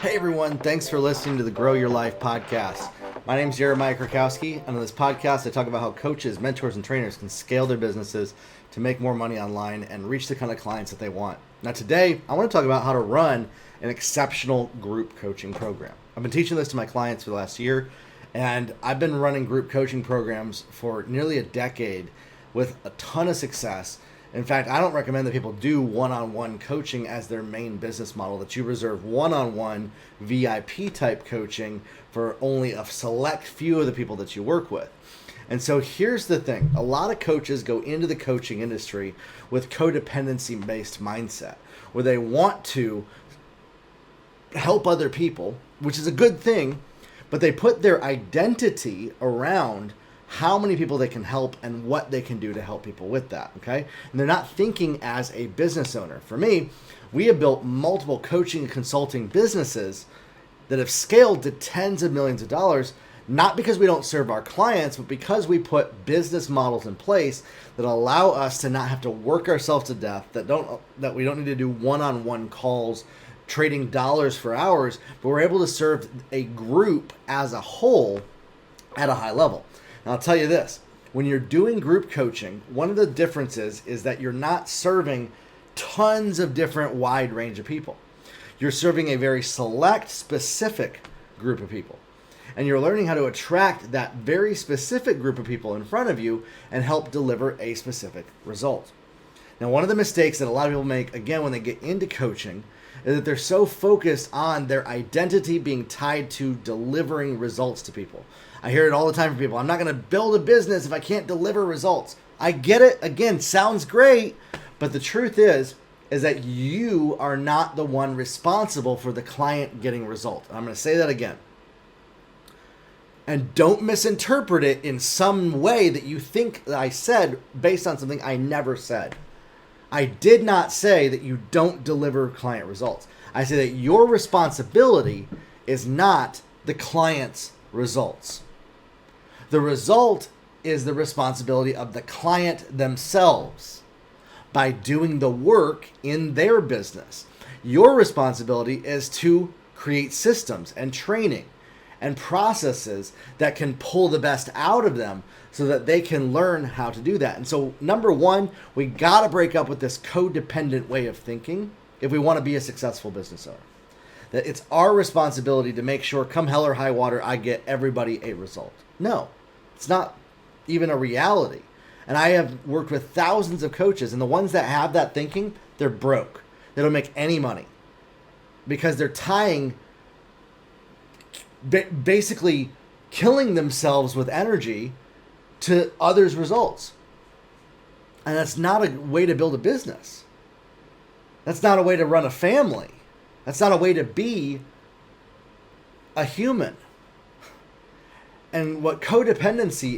Hey everyone, thanks for listening to the Grow Your Life podcast. My name is Jeremiah Krakowski, and on this podcast I talk about how coaches, mentors, and trainers can scale their businesses to make more money online and reach the kind of clients that they want. Now today, I want to talk about how to run an exceptional group coaching program. I've been teaching this to my clients for the last year, and I've been running group coaching programs for nearly a decade with a ton of success. In fact, I don't recommend that people do one-on-one coaching as their main business model, that you reserve one-on-one VIP type coaching for only a select few of the people that you work with. And so here's the thing. A lot of coaches go into the coaching industry with codependency-based mindset, where they want to help other people, which is a good thing, but they put their identity around how many people they can help and what they can do to help people with that, okay? And they're not thinking as a business owner. For me, we have built multiple coaching and consulting businesses that have scaled to tens of millions of dollars, not because we don't serve our clients, but because we put business models in place that allow us to not have to work ourselves to death, that we don't need to do one-on-one calls, trading dollars for hours, but we're able to serve a group as a whole at a high level. Now, I'll tell you this, when you're doing group coaching, one of the differences is that you're not serving tons of different wide range of people. You're serving a very select, specific group of people. And you're learning how to attract that very specific group of people in front of you and help deliver a specific result. Now, one of the mistakes that a lot of people make, again, when they get into coaching, is that they're so focused on their identity being tied to delivering results to people. I hear it all the time from people. I'm not going to build a business if I can't deliver results. I get it. Again, sounds great. But the truth is that you are not the one responsible for the client getting results. I'm going to say that again. And don't misinterpret it in some way that you think that I said based on something I never said. I did not say that you don't deliver client results. I say that your responsibility is not the client's results. The result is the responsibility of the client themselves by doing the work in their business. Your responsibility is to create systems and training and processes that can pull the best out of them so that they can learn how to do that. And so, number one, we got to break up with this codependent way of thinking if we want to be a successful business owner. That it's our responsibility to make sure, come hell or high water, I get everybody a result. No, it's not even a reality. And I have worked with thousands of coaches, and the ones that have that thinking, they're broke. They don't make any money because they're tying, basically killing themselves with energy to others' results. And that's not a way to build a business. That's not a way to run a family. That's not a way to be a human. And what codependency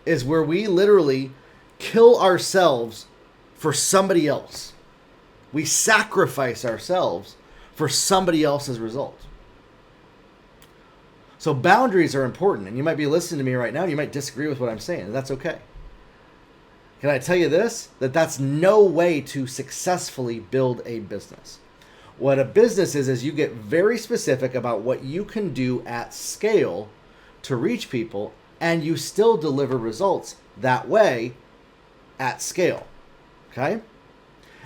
is where we literally kill ourselves for somebody else. We sacrifice ourselves for somebody else's result. So boundaries are important, and you might be listening to me right now, and you might disagree with what I'm saying, and that's okay. Can I tell you this? That's no way to successfully build a business. What a business is you get very specific about what you can do at scale to reach people, and you still deliver results that way at scale, okay?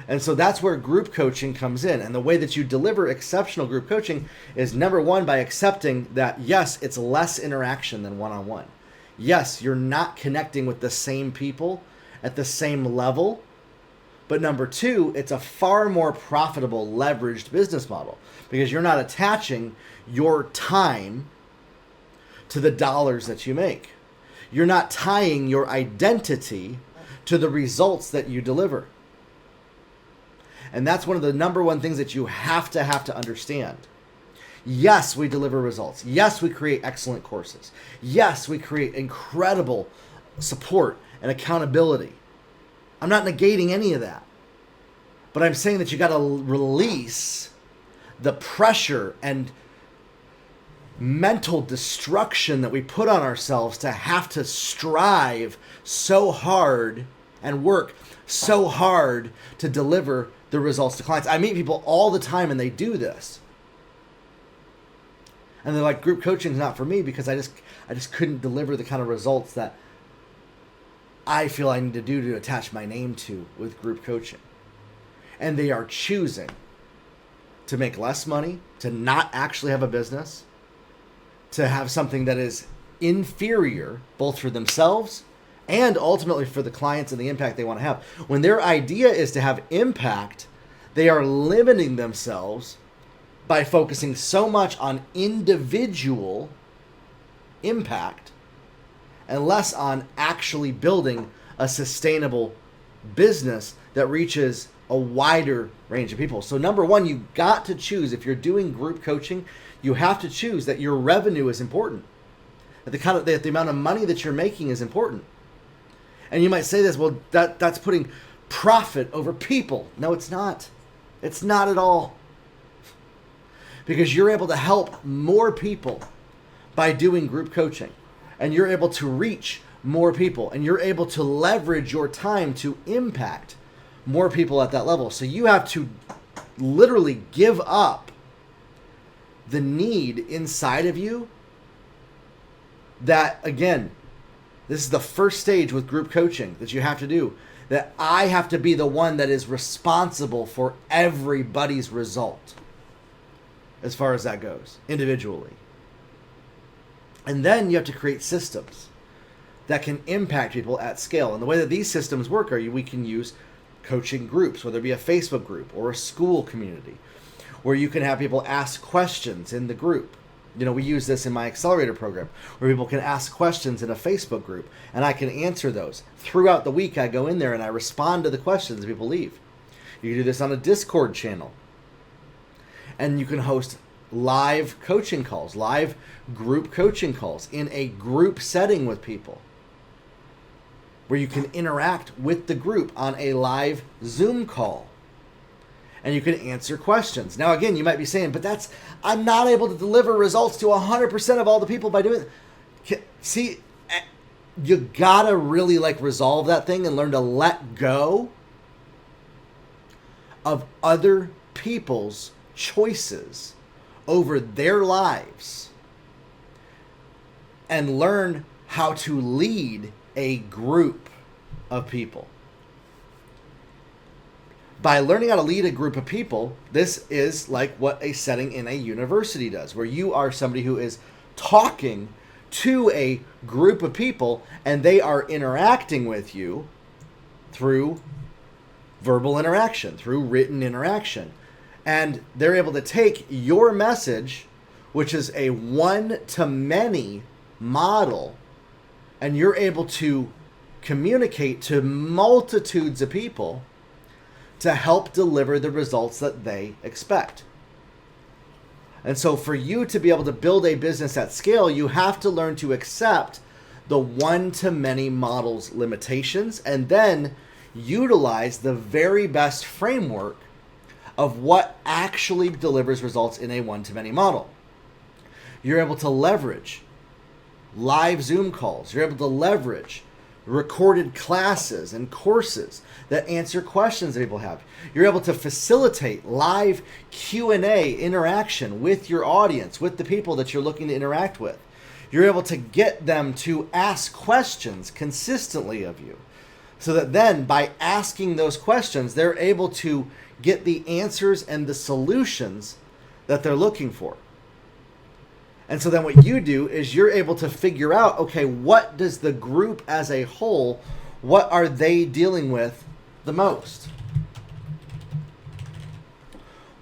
And so that's where group coaching comes in. And the way that you deliver exceptional group coaching is, number one, by accepting that, yes, it's less interaction than one-on-one. Yes, you're not connecting with the same people at the same level. But number two, it's a far more profitable, leveraged business model because you're not attaching your time to the dollars that you make. You're not tying your identity to the results that you deliver. And that's one of the number one things that you have to understand. Yes, we deliver results. Yes, we create excellent courses. Yes, we create incredible support and accountability. I'm not negating any of that. But I'm saying that you got to release the pressure and mental destruction that we put on ourselves to have to strive so hard and work so hard to deliver the results to clients. I meet people all the time and they do this. And they're like, group coaching is not for me because I just couldn't deliver the kind of results that I feel I need to do to attach my name to with group coaching. And they are choosing to make less money, to not actually have a business, to have something that is inferior both for themselves and ultimately for the clients and the impact they want to have. When their idea is to have impact, they are limiting themselves by focusing so much on individual impact and less on actually building a sustainable business that reaches a wider range of people. So number one, you got to choose, if you're doing group coaching, you have to choose that your revenue is important. That the amount of money that you're making is important. And you might say this, well, that's putting profit over people. No, it's not. It's not at all. Because you're able to help more people by doing group coaching. And you're able to reach more people. And you're able to leverage your time to impact more people at that level. So you have to literally give up the need inside of you that, again, this is the first stage with group coaching that you have to do, that I have to be the one that is responsible for everybody's result as far as that goes, individually. And then you have to create systems that can impact people at scale. And the way that these systems work are we can use coaching groups, whether it be a Facebook group or a school community, where you can have people ask questions in the group. You know, we use this in my accelerator program where people can ask questions in a Facebook group and I can answer those. Throughout the week, I go in there and I respond to the questions that people leave. You can do this on a Discord channel. And you can host live coaching calls, live group coaching calls in a group setting with people, where you can interact with the group on a live Zoom call. And you can answer questions. Now, again, you might be saying, but I'm not able to deliver results to 100% of all the people by doing it. See, you gotta really resolve that thing and learn to let go of other people's choices over their lives and learn how to lead a group of people. By learning how to lead a group of people, this is like what a setting in a university does, where you are somebody who is talking to a group of people and they are interacting with you through verbal interaction, through written interaction. And they're able to take your message, which is a one-to-many model, and you're able to communicate to multitudes of people to help deliver the results that they expect. And so for you to be able to build a business at scale, you have to learn to accept the one-to-many model's limitations and then utilize the very best framework of what actually delivers results in a one-to-many model. You're able to leverage live Zoom calls. You're able to leverage recorded classes and courses that answer questions that people have. You're able to facilitate live Q&A interaction with your audience, with the people that you're looking to interact with. You're able to get them to ask questions consistently of you, so that then by asking those questions, they're able to get the answers and the solutions that they're looking for. And so then what you do is you're able to figure out, okay, what does the group as a whole, what are they dealing with the most?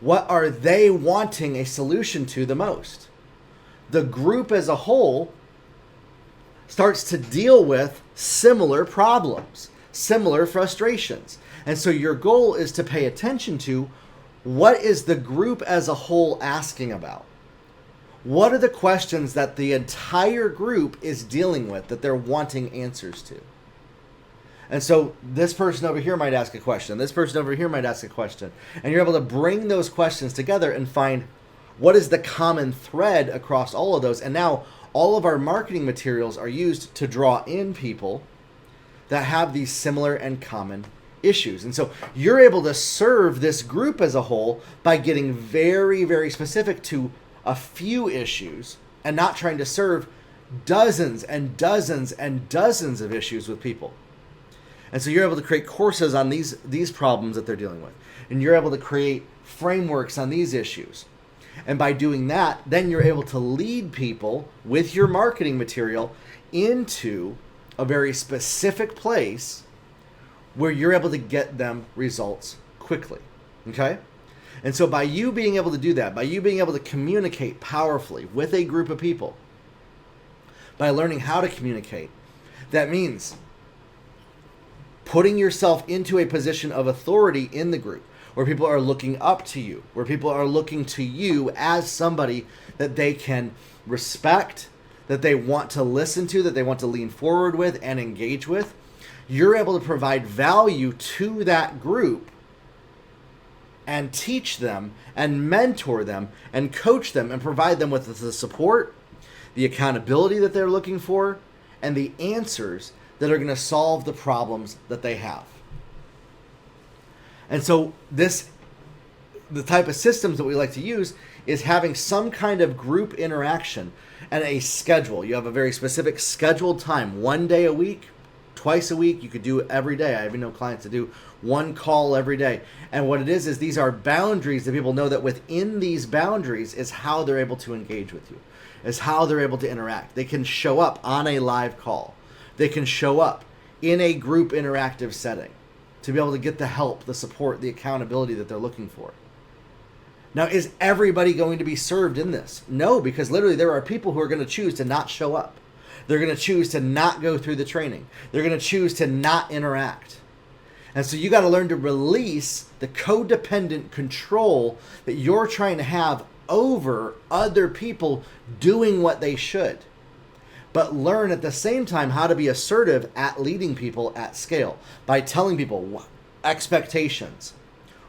What are they wanting a solution to the most? The group as a whole starts to deal with similar problems, similar frustrations. And so your goal is to pay attention to, what is the group as a whole asking about? What are the questions that the entire group is dealing with that they're wanting answers to? And so this person over here might ask a question. This person over here might ask a question. And you're able to bring those questions together and find what is the common thread across all of those. And now all of our marketing materials are used to draw in people that have these similar and common issues. And so you're able to serve this group as a whole by getting very, very specific to a few issues and not trying to serve dozens and dozens and dozens of issues with people. And so you're able to create courses on these problems that they're dealing with. And you're able to create frameworks on these issues. And by doing that, then you're able to lead people with your marketing material into a very specific place where you're able to get them results quickly. Okay? And so by you being able to do that, by you being able to communicate powerfully with a group of people, by learning how to communicate, that means putting yourself into a position of authority in the group where people are looking up to you, where people are looking to you as somebody that they can respect, that they want to listen to, that they want to lean forward with and engage with. You're able to provide value to that group and teach them and mentor them and coach them and provide them with the support, the accountability that they're looking for, and the answers that are going to solve the problems that they have. And so the type of systems that we like to use is having some kind of group interaction and a schedule. You have a very specific scheduled time, 1 day a week, twice a week. You could do it every day. I even know clients that do one call every day. And what it is these are boundaries that people know that within these boundaries is how they're able to engage with you, is how they're able to interact. They can show up on a live call. They can show up in a group interactive setting to be able to get the help, the support, the accountability that they're looking for. Now, is everybody going to be served in this? No, because literally there are people who are going to choose to not show up. They're going to choose to not go through the training. They're going to choose to not interact. And so you got to learn to release the codependent control that you're trying to have over other people doing what they should. But learn at the same time how to be assertive at leading people at scale by telling people what expectations,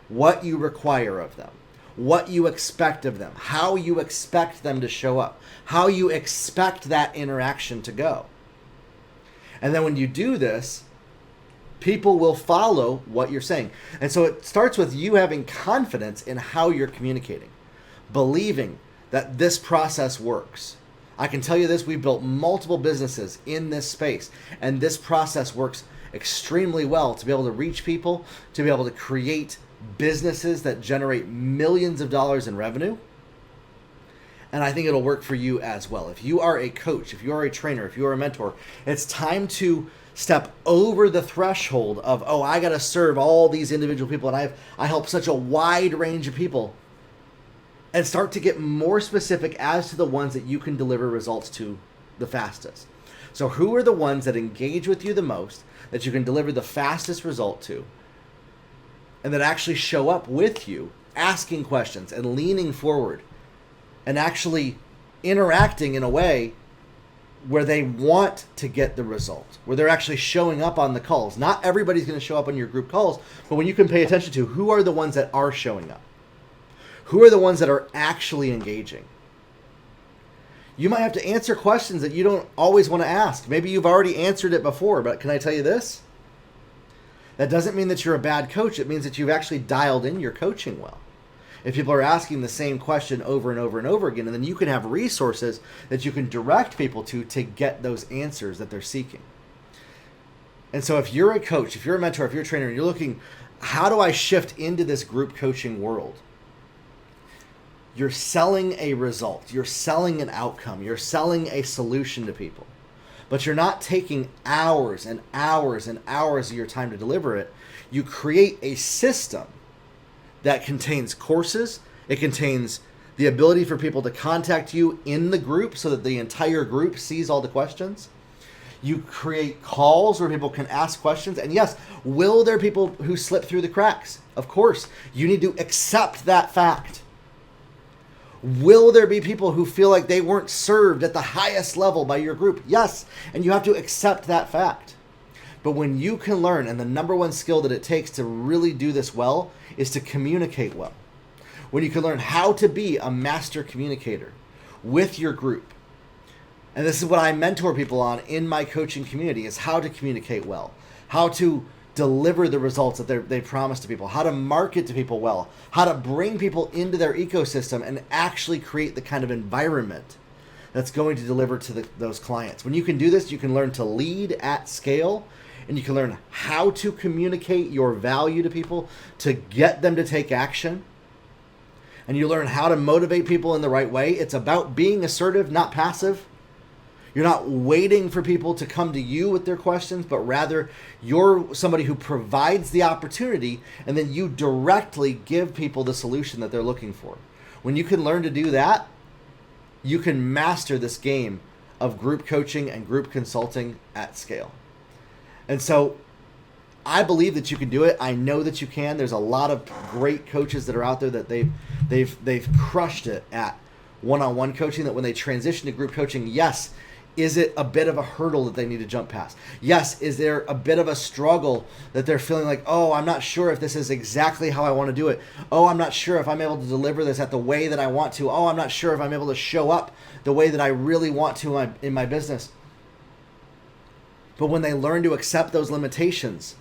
what you require of them, what you expect of them, how you expect them to show up, how you expect that interaction to go. And then when you do this, people will follow what you're saying. And so it starts with you having confidence in how you're communicating, believing that this process works. I can tell you this, we've built multiple businesses in this space, and this process works extremely well to be able to reach people, to be able to create businesses that generate millions of dollars in revenue. And I think it'll work for you as well. If you are a coach, if you are a trainer, if you are a mentor, it's time to step over the threshold of, oh, I got to serve all these individual people, and I help such a wide range of people. And start to get more specific as to the ones that you can deliver results to the fastest. So who are the ones that engage with you the most, that you can deliver the fastest result to, and that actually show up with you, asking questions and leaning forward, and actually interacting in a way where they want to get the result, where they're actually showing up on the calls. Not everybody's going to show up on your group calls, but when you can pay attention to who are the ones that are showing up. Who are the ones that are actually engaging? You might have to answer questions that you don't always want to ask. Maybe you've already answered it before, but can I tell you this? That doesn't mean that you're a bad coach. It means that you've actually dialed in your coaching well. If people are asking the same question over and over and over again, and then you can have resources that you can direct people to get those answers that they're seeking. And so if you're a coach, if you're a mentor, if you're a trainer, and you're looking, how do I shift into this group coaching world? You're selling a result. You're selling an outcome. You're selling a solution to people. But you're not taking hours and hours and hours of your time to deliver it. You create a system that contains courses. It contains the ability for people to contact you in the group so that the entire group sees all the questions. You create calls where people can ask questions. And yes, will there be people who slip through the cracks? Of course. You need to accept that fact. Will there be people who feel like they weren't served at the highest level by your group? Yes, and you have to accept that fact. But when you can learn, and the number one skill that it takes to really do this well is to communicate well. When you can learn how to be a master communicator with your group. And this is what I mentor people on in my coaching community, is how to communicate well, how to deliver the results that they promise to people, how to market to people well, how to bring people into their ecosystem and actually create the kind of environment that's going to deliver to those clients. When you can do this, you can learn to lead at scale, and you can learn how to communicate your value to people to get them to take action. And you learn how to motivate people in the right way. It's about being assertive, not passive. You're not waiting for people to come to you with their questions, but rather you're somebody who provides the opportunity, and then you directly give people the solution that they're looking for. When you can learn to do that, you can master this game of group coaching and group consulting at scale. And so I believe that you can do it. I know that you can. There's a lot of great coaches that are out there that they've crushed it at one-on-one coaching, that when they transition to group coaching, yes, is it a bit of a hurdle that they need to jump past? Yes, is there a bit of a struggle that they're feeling like, oh, I'm not sure if this is exactly how I want to do it. Oh, I'm not sure if I'm able to deliver this at the way that I want to. Oh, I'm not sure if I'm able to show up the way that I really want to in my business. But when they learn to accept those limitations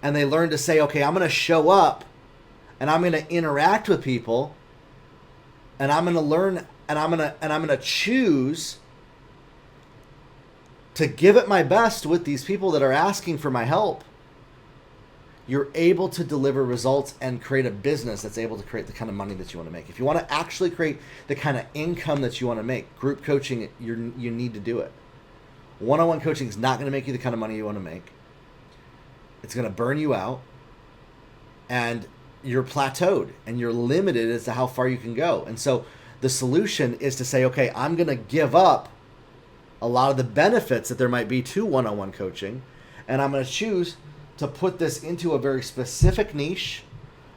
and they learn to say, okay, I'm going to show up and I'm going to interact with people and I'm going to learn and I'm going to choose to give it my best with these people that are asking for my help, you're able to deliver results and create a business that's able to create the kind of money that you want to make. If you want to actually create the kind of income that you want to make, group coaching, you need to do it. One-on-one coaching is not going to make you the kind of money you want to make. It's going to burn you out, and you're plateaued and you're limited as to how far you can go. And so the solution is to say, okay, I'm going to give up a lot of the benefits that there might be to one-on-one coaching, and I'm going to choose to put this into a very specific niche,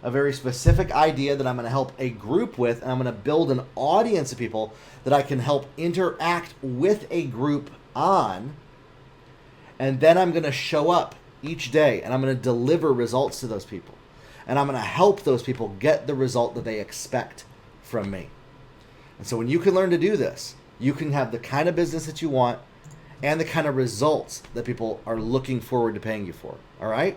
a very specific idea that I'm going to help a group with, and I'm going to build an audience of people that I can help interact with a group on, and then I'm going to show up each day and I'm going to deliver results to those people, and I'm going to help those people get the result that they expect from me. And so when you can learn to do this, you can have the kind of business that you want and the kind of results that people are looking forward to paying you for. All right?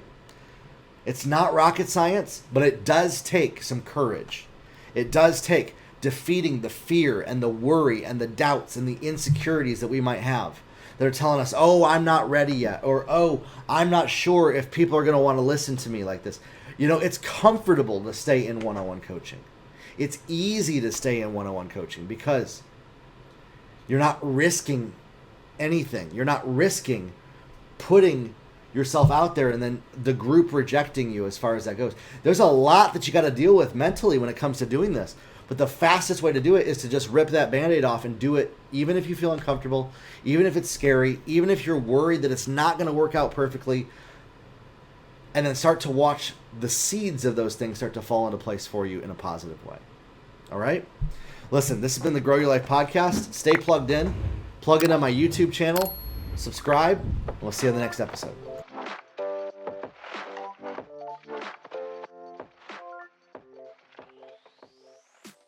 It's not rocket science, but it does take some courage. It does take defeating the fear and the worry and the doubts and the insecurities that we might have. They're telling us, oh, I'm not ready yet, or oh, I'm not sure if people are going to want to listen to me like this. You know, it's comfortable to stay in one-on-one coaching. It's easy to stay in one-on-one coaching because you're not risking anything. You're not risking putting yourself out there and then the group rejecting you as far as that goes. There's a lot that you got to deal with mentally when it comes to doing this. But the fastest way to do it is to just rip that Band-Aid off and do it even if you feel uncomfortable, even if it's scary, even if you're worried that it's not going to work out perfectly, and then start to watch the seeds of those things start to fall into place for you in a positive way. All right? Listen, this has been the Grow Your Life podcast. Stay plugged in. Plug in on my YouTube channel. Subscribe. And we'll see you on the next episode.